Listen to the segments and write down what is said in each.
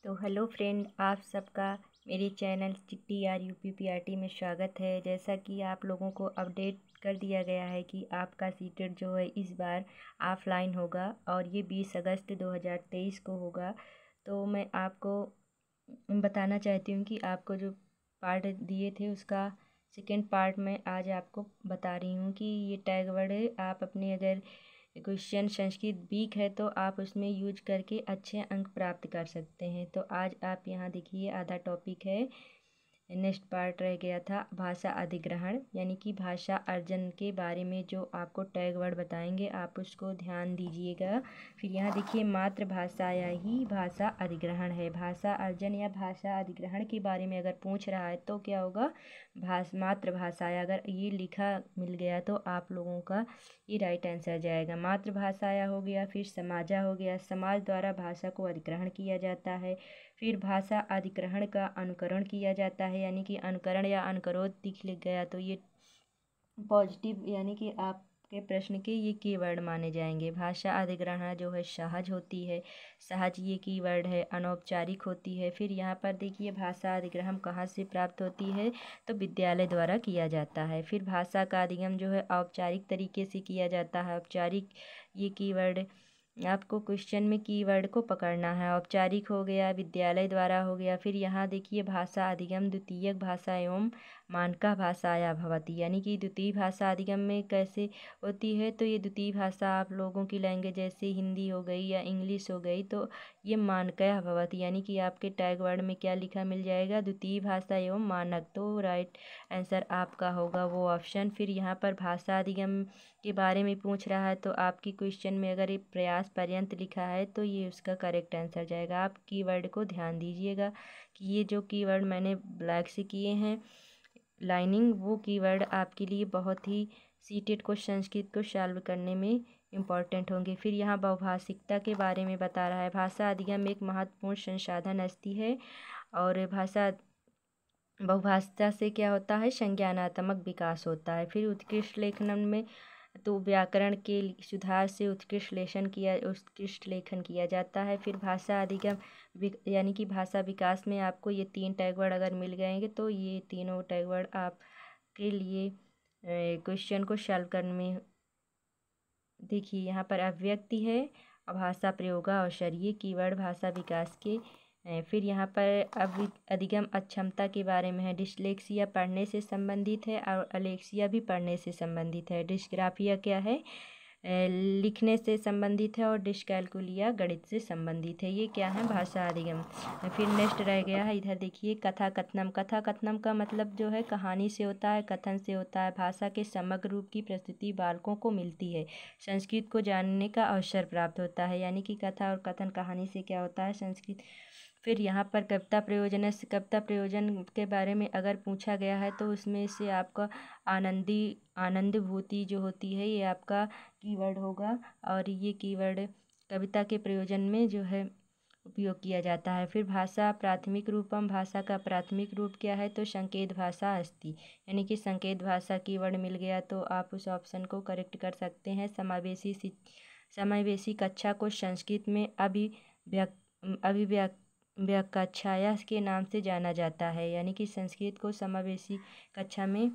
तो hello friend, आप सबका मेरे channel Chitti R U P P R T में स्वागत है। जैसा कि आप लोगों को अपडेट कर दिया गया है कि आपका सीटेट जो है इस बार ऑफलाइन होगा और ये 20 अगस्त 2023 को होगा। तो मैं आपको बताना चाहती हूँ कि आपको जो पार्ट दिए थे उसका सेकेंड पार्ट में आज आपको बता रही हूँ कि ये टैग वर्ड है। आप अपने अगर क्वेश्चन संस्कृत वीक है तो आप उसमें यूज करके अच्छे अंक प्राप्त कर सकते हैं। तो आज आप यहाँ देखिए, आधा टॉपिक है, नेक्स्ट पार्ट रह गया था भाषा अधिग्रहण, यानी कि भाषा अर्जन के बारे में जो आपको टैग वर्ड बताएंगे आप उसको ध्यान दीजिएगा। फिर यहाँ देखिए, मातृभाषाया ही भाषा अधिग्रहण है। भाषा अर्जन या भाषा अधिग्रहण के बारे में अगर पूछ रहा है तो क्या होगा, मातृभाषाया, अगर ये लिखा मिल गया तो आप लोगों का ये राइट आंसर जाएगा। मातृभाषाया हो गया, फिर समाजा हो गया, समाज द्वारा भाषा को अधिग्रहण किया जाता है। फिर भाषा अधिग्रहण का अनुकरण किया जाता है, यानी कि अनुकरण या अनुकरोध दिख लिख गया तो ये पॉजिटिव, यानी कि आपके प्रश्न के ये कीवर्ड माने जाएंगे। भाषा अधिग्रहण जो है सहज होती है, सहज ये कीवर्ड है। अनौपचारिक होती है। फिर यहाँ पर देखिए, भाषा अधिग्रहण कहाँ से प्राप्त होती है, तो विद्यालय द्वारा किया जाता है। फिर भाषा का अधिगम जो है औपचारिक तरीके से किया जाता है। औपचारिक ये कीवर्ड आपको क्वेश्चन में कीवर्ड को पकड़ना है। औपचारिक हो गया, विद्यालय द्वारा हो गया। फिर यहाँ देखिए, भाषा अधिगम द्वितीयक भाषा एवं मानका भाषाया भवति, यानी कि द्वितीय भाषा अधिगम में कैसे होती है, तो ये द्वितीय भाषा आप लोगों की लैंग्वेज जैसे हिंदी हो गई या इंग्लिश हो गई तो ये मानकया भवति, यानी कि आपके टैग वर्ड में क्या लिखा मिल जाएगा, द्वितीय भाषा एवं मानक। तो राइट आंसर आपका होगा वो ऑप्शन। फिर यहाँ पर भाषा अधिगम के बारे में पूछ रहा है तो आपकी क्वेश्चन में अगर ये प्रयास पर्यंत लिखा है तो ये उसका करेक्ट आंसर जाएगा। आप कीवर्ड को ध्यान दीजिएगा कि ये जो कीवर्ड मैंने ब्लैक से किए हैं लाइनिंग, वो कीवर्ड आपके लिए बहुत ही सीटेट को संस्कृत को सॉल्व करने में इम्पॉर्टेंट होंगे। फिर यहाँ बहुभाषिकता के बारे में बता रहा है। भाषा अधिगम एक महत्वपूर्ण संसाधन हस्ती है और भाषा बहुभाषिकता से क्या होता है, संज्ञानात्मक विकास होता है। फिर उत्कृष्ट लेखन में तो व्याकरण के सुधार से उत्कृष्ट लेखन किया जाता है। फिर भाषा अधिगम यानी कि भाषा विकास में आपको ये 3 टैग वर्ड अगर मिल गएंगे तो ये तीनों टैग वर्ड आपके लिए क्वेश्चन को सॉल्व करने में, देखिए यहाँ पर अभिव्यक्ति है, भाषा प्रयोगा अवसर, ये कीवर्ड भाषा विकास के हैं। फिर यहाँ पर अधिगम अक्षमता के बारे में है। डिस्लेक्सिया पढ़ने से संबंधित है और अलेक्सिया भी पढ़ने से संबंधित है। डिस्ग्राफिया क्या है, लिखने से संबंधित है और डिस्कैलकुलिया गणित से संबंधित है। ये क्या है, भाषा अधिगम। फिर नेक्स्ट रह गया है, इधर देखिए, कथा कथनम। कथा कथनम का मतलब जो है कहानी से होता है, कथन से होता है। भाषा के समग्र रूप की प्रस्तुति बालकों को मिलती है, संस्कृत को जानने का अवसर प्राप्त होता है, यानी कि कथा और कथन कहानी से क्या होता है, संस्कृत। फिर यहाँ पर कविता प्रयोजन, कविता प्रयोजन के बारे में अगर पूछा गया है तो उसमें से आपका आनंदभूति जो होती है ये आपका कीवर्ड होगा और ये कीवर्ड कविता के प्रयोजन में जो है उपयोग किया जाता है। फिर भाषा प्राथमिक रूपम, भाषा का प्राथमिक रूप क्या है, तो संकेत भाषा अस्ति, यानी कि संकेत भाषा कीवर्ड मिल गया तो आप उस ऑप्शन को करेक्ट कर सकते हैं। समावेशी कक्षा को संस्कृत में अभिव्यक्ष्याया के नाम से जाना जाता है, यानी कि संस्कृत को समावेशी कक्षा में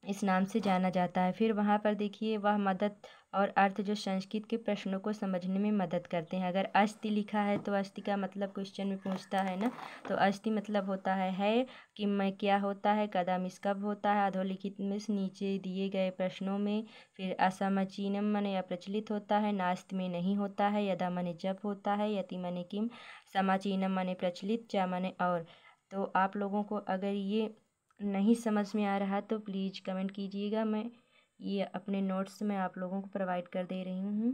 इस नाम से जाना जाता है। फिर वहाँ पर देखिए, वह मदद और अर्थ जो संस्कृत के प्रश्नों को समझने में मदद करते हैं। अगर अस्ति लिखा है तो अस्ति का मतलब क्वेश्चन में पूछता है ना, तो अस्ति मतलब होता है कि मैं क्या होता है, कदम इस कब होता है, अधोलिखित में नीचे दिए गए प्रश्नों में। फिर असमचीनम माने अप्रचलित होता है, नास्त में नहीं होता है, यदा माने जब होता है, यति माने किम, समाचीनम माने प्रचलित, चा माने और। तो आप लोगों को अगर ये नहीं समझ में आ रहा तो प्लीज़ कमेंट कीजिएगा, मैं ये अपने नोट्स में आप लोगों को प्रोवाइड कर दे रही हूँ।